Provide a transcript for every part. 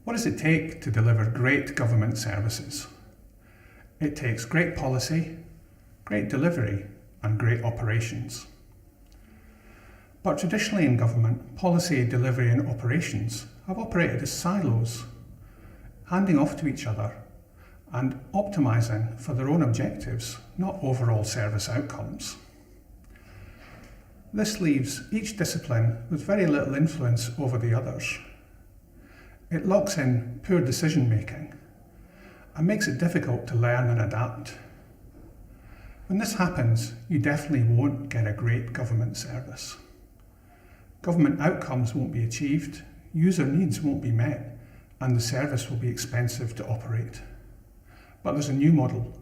What does it take to deliver great government services? It takes great policy, great delivery, and great operations. But traditionally in government, policy, delivery and operations have operated as silos, handing off to each other and optimising for their own objectives, not overall service outcomes. This leaves each discipline with very little influence over the others. It locks in poor decision making and makes it difficult to learn and adapt. When this happens, you definitely won't get a great government service. Government outcomes won't be achieved, user needs won't be met, and the service will be expensive to operate. But there's a new model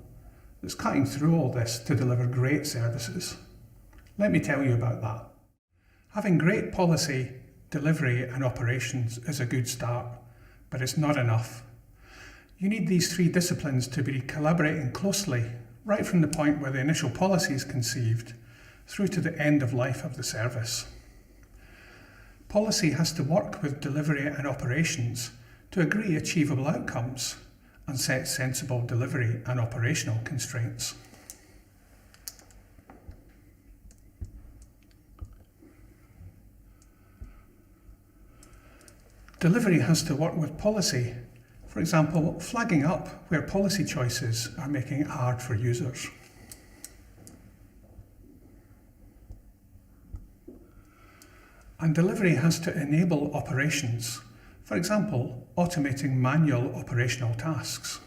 that's cutting through all this to deliver great services. Let me tell you about that. Having great policy, delivery and operations is a good start, but it's not enough. You need these three disciplines to be collaborating closely right from the point where the initial policy is conceived through to the end of life of the service. Policy has to work with delivery and operations to agree achievable outcomes and set sensible delivery and operational constraints. Delivery has to work with policy, for example, flagging up where policy choices are making it hard for users. And delivery has to enable operations, for example, automating manual operational tasks.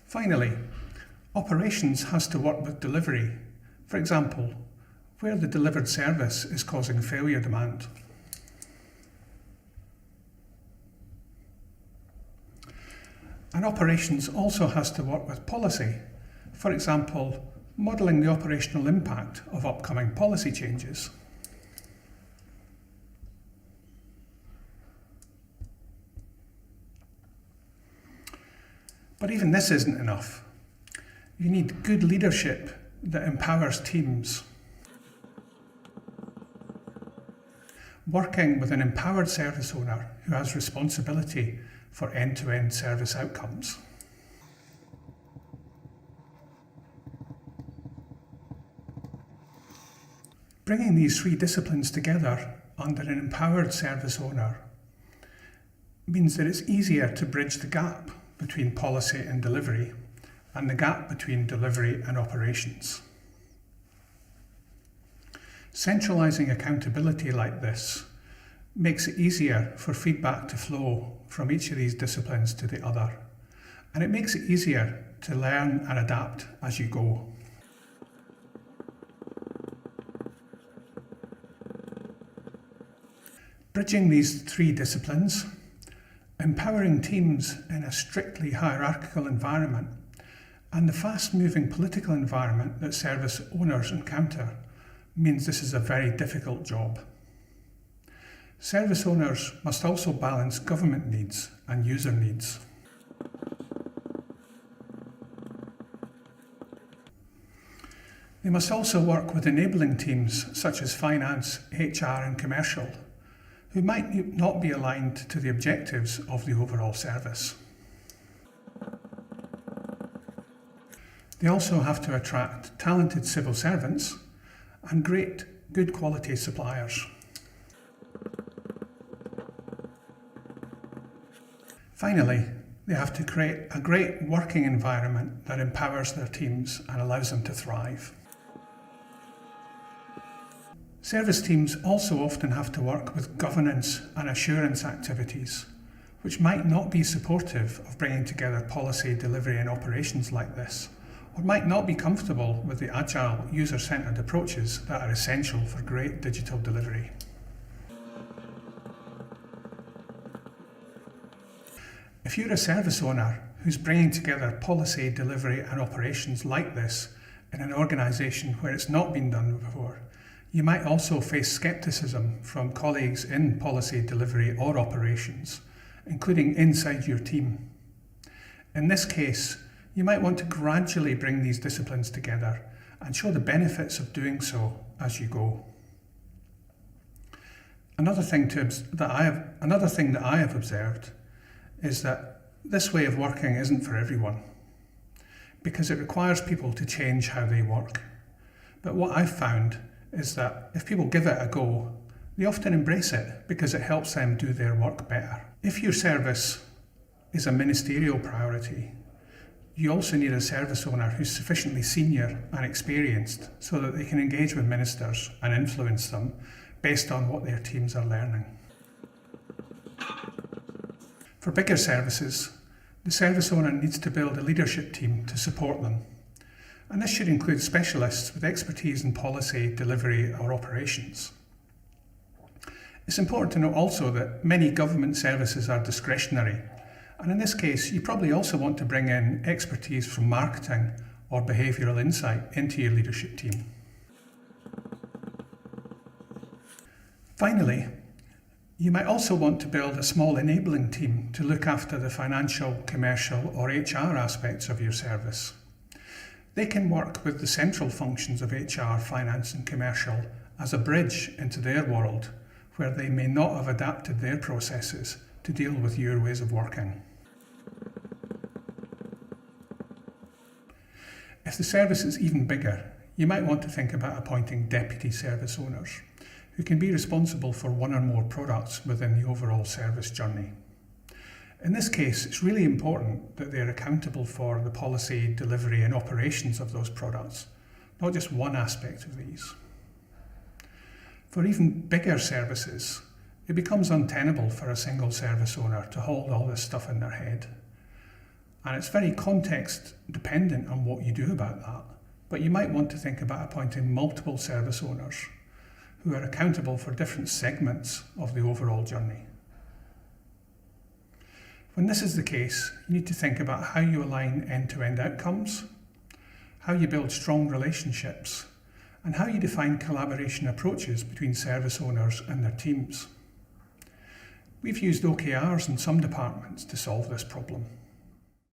Finally, operations has to work with delivery, for example, where the delivered service is causing failure demand. And operations also has to work with policy, for example, modelling the operational impact of upcoming policy changes. But even this isn't enough. You need good leadership that empowers teams. Working with an empowered service owner who has responsibility for end-to-end service outcomes. Bringing these three disciplines together under an empowered service owner means that it's easier to bridge the gap between policy and delivery and the gap between delivery and operations. Centralising accountability like this makes it easier for feedback to flow from each of these disciplines to the other, and it makes it easier to learn and adapt as you go. Bridging these three disciplines, empowering teams in a strictly hierarchical environment, and the fast-moving political environment that service owners encounter means this is a very difficult job. Service owners must also balance government needs and user needs. They must also work with enabling teams such as finance, HR and commercial, who might not be aligned to the objectives of the overall service. They also have to attract talented civil servants and great, good quality suppliers. Finally, they have to create a great working environment that empowers their teams and allows them to thrive. Service teams also often have to work with governance and assurance activities, which might not be supportive of bringing together policy, delivery and operations like this, or might not be comfortable with the agile, user-centred approaches that are essential for great digital delivery. If you're a service owner who's bringing together policy, delivery and operations like this in an organisation where it's not been done before, you might also face scepticism from colleagues in policy, delivery or operations, including inside your team. In this case, you might want to gradually bring these disciplines together and show the benefits of doing so as you go. Another thing that I have observed is that this way of working isn't for everyone, because it requires people to change how they work. But what I've found is that if people give it a go, they often embrace it because it helps them do their work better. If your service is a ministerial priority, you also need a service owner who's sufficiently senior and experienced so that they can engage with ministers and influence them based on what their teams are learning. For bigger services, the service owner needs to build a leadership team to support them. And this should include specialists with expertise in policy, delivery, or operations. It's important to note also that many government services are discretionary, and in this case, you probably also want to bring in expertise from marketing or behavioural insight into your leadership team. Finally, you might also want to build a small enabling team to look after the financial, commercial, or HR aspects of your service. They can work with the central functions of HR, finance, and commercial as a bridge into their world where they may not have adapted their processes to deal with your ways of working. If the service is even bigger, you might want to think about appointing deputy service owners who can be responsible for one or more products within the overall service journey. In this case, it's really important that they're accountable for the policy, delivery, and operations of those products, not just one aspect of these. For even bigger services, it becomes untenable for a single service owner to hold all this stuff in their head. And it's very context dependent on what you do about that, but you might want to think about appointing multiple service owners who are accountable for different segments of the overall journey. When this is the case, you need to think about how you align end-to-end outcomes, how you build strong relationships, and how you define collaboration approaches between service owners and their teams. We've used OKRs in some departments to solve this problem.